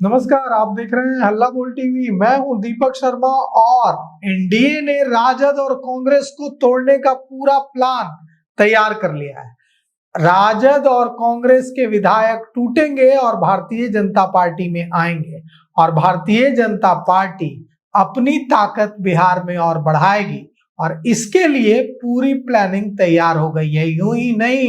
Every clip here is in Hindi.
नमस्कार, आप देख रहे हैं हल्ला बोल टीवी। मैं हूं दीपक शर्मा और एनडीए ने राजद और कांग्रेस को तोड़ने का पूरा प्लान तैयार कर लिया है। राजद और कांग्रेस के विधायक टूटेंगे और भारतीय जनता पार्टी में आएंगे और भारतीय जनता पार्टी अपनी ताकत बिहार में और बढ़ाएगी और इसके लिए पूरी प्लानिंग तैयार हो गई है। यूं ही नहीं,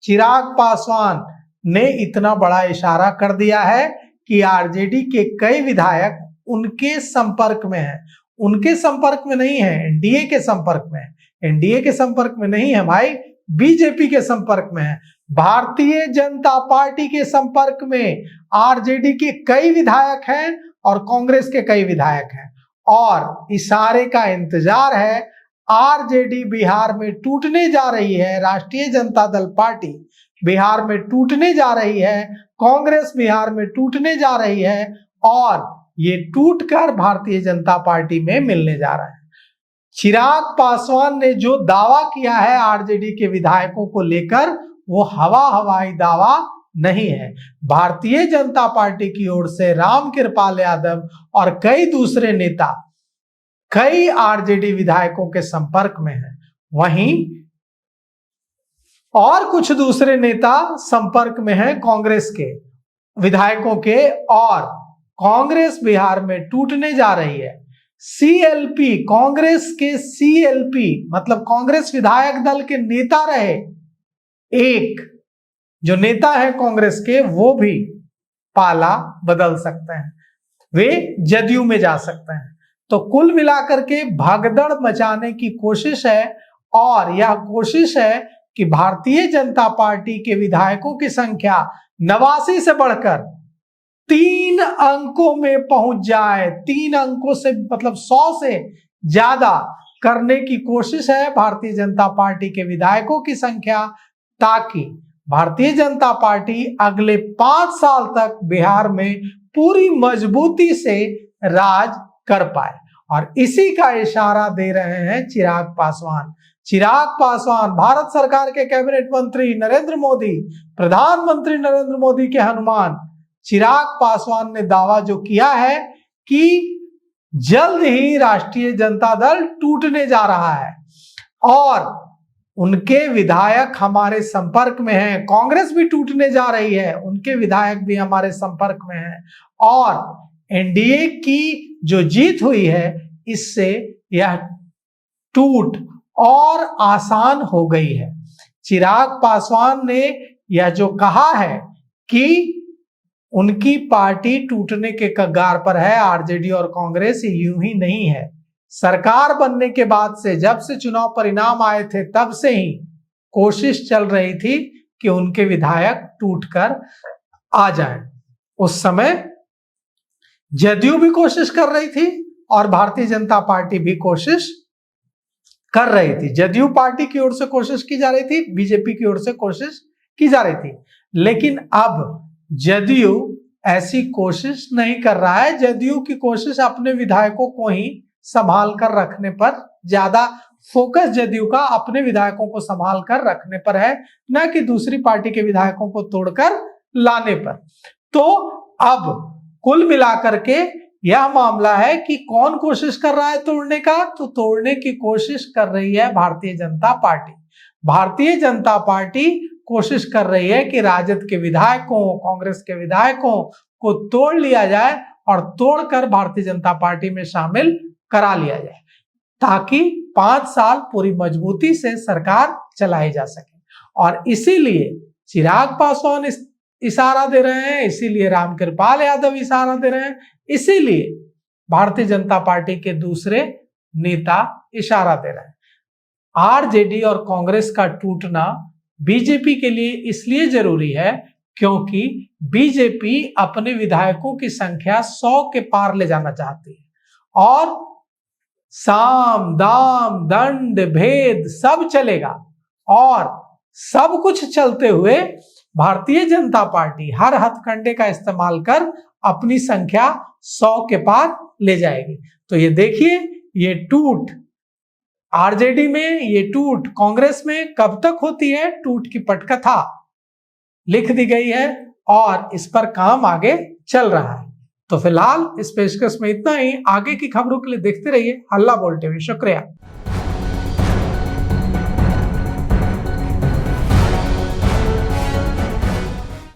चिराग पासवान ने इतना बड़ा इशारा कर दिया है कि आरजेडी के कई विधायक उनके संपर्क में हैं। उनके संपर्क में नहीं है, एनडीए के संपर्क में है। एनडीए के संपर्क में नहीं है भाई, बीजेपी के संपर्क में है। भारतीय जनता पार्टी के संपर्क में आरजेडी के कई विधायक हैं और कांग्रेस के कई विधायक हैं और इशारे का इंतजार है। आरजेडी बिहार में टूटने जा रही है, राष्ट्रीय जनता दल पार्टी बिहार में टूटने जा रही है, कांग्रेस बिहार में टूटने जा रही है और ये टूटकर भारतीय जनता पार्टी में मिलने जा रहा है। चिराग पासवान ने जो दावा किया है आरजेडी के विधायकों को लेकर, वो हवाई दावा नहीं है। भारतीय जनता पार्टी की ओर से रामकृपाल यादव और कई दूसरे नेता कई आरजेडी विधायकों के संपर्क में हैं। वहीं और कुछ दूसरे नेता संपर्क में हैं कांग्रेस के विधायकों के और कांग्रेस बिहार में टूटने जा रही है। सीएलपी, कांग्रेस के सीएलपी मतलब कांग्रेस विधायक दल के नेता रहे एक जो नेता है कांग्रेस के, वो भी पाला बदल सकते हैं, वे जदयू में जा सकते हैं। तो कुल मिलाकर के भगदड़ मचाने की कोशिश है और यह कोशिश है कि भारतीय जनता पार्टी के विधायकों की संख्या 89 से बढ़कर 3 अंकों में पहुंच जाए। 3 अंकों से मतलब 100 से ज्यादा करने की कोशिश है भारतीय जनता पार्टी के विधायकों की संख्या, ताकि भारतीय जनता पार्टी अगले 5 साल तक बिहार में पूरी मजबूती से राज कर पाए। और इसी का इशारा दे रहे हैं चिराग पासवान। चिराग पासवान भारत सरकार के कैबिनेट मंत्री नरेंद्र मोदी, प्रधानमंत्री नरेंद्र मोदी के हनुमान चिराग पासवान ने दावा जो किया है कि जल्द ही राष्ट्रीय जनता दल टूटने जा रहा है और उनके विधायक हमारे संपर्क में हैं। कांग्रेस भी टूटने जा रही है, उनके विधायक भी हमारे संपर्क में हैं और एनडीए की जो जीत हुई है, इससे यह टूट और आसान हो गई है। चिराग पासवान ने यह जो कहा है कि उनकी पार्टी टूटने के कगार पर है, आरजेडी और कांग्रेस, यूं ही नहीं है। सरकार बनने के बाद से, जब से चुनाव परिणाम आए थे, तब से ही कोशिश चल रही थी कि उनके विधायक टूटकर आ जाएं। उस समय जदयू भी कोशिश कर रही थी और भारतीय जनता पार्टी भी कोशिश कर रही थी। जदयू पार्टी की ओर से कोशिश की जा रही थी, बीजेपी की ओर से कोशिश की जा रही थी, लेकिन अब जदयू ऐसी कोशिश नहीं कर रहा है। जदयू की कोशिश अपने विधायकों को ही संभाल कर रखने पर, ज्यादा फोकस जदयू का अपने विधायकों को संभाल कर रखने पर है, न कि दूसरी पार्टी के विधायकों को तोड़कर लाने पर। तो अब कुल मिलाकर के यह मामला है कि कौन कोशिश कर रहा है तोड़ने का, तो तोड़ने की कोशिश कर रही है भारतीय जनता पार्टी। भारतीय जनता पार्टी कोशिश कर रही है कि राजद के विधायकों, कांग्रेस के विधायकों को तोड़ लिया जाए और तोड़कर भारतीय जनता पार्टी में शामिल करा लिया जाए, ताकि 5 साल पूरी मजबूती से सरकार चलाई जा सके। और इसीलिए चिराग पासवान इशारा दे रहे हैं, इसीलिए रामकृपाल यादव इशारा दे रहे हैं, इसीलिए भारतीय जनता पार्टी के दूसरे नेता इशारा दे रहे हैं। आरजेडी और कांग्रेस का टूटना बीजेपी के लिए इसलिए जरूरी है क्योंकि बीजेपी अपने विधायकों की संख्या 100 के पार ले जाना चाहती है और साम दाम दंड भेद सब चलेगा और सब कुछ चलते हुए भारतीय जनता पार्टी हर हथकंडे का इस्तेमाल कर अपनी संख्या 100 के पार ले जाएगी। तो ये देखिए, ये टूट आरजेडी में, ये टूट कांग्रेस में कब तक होती है, टूट की पटकथा लिख दी गई है और इस पर काम आगे चल रहा है। तो फिलहाल इस पेशकश में इतना ही। आगे की खबरों के लिए देखते रहिए हल्ला बोल टीवी। शुक्रिया।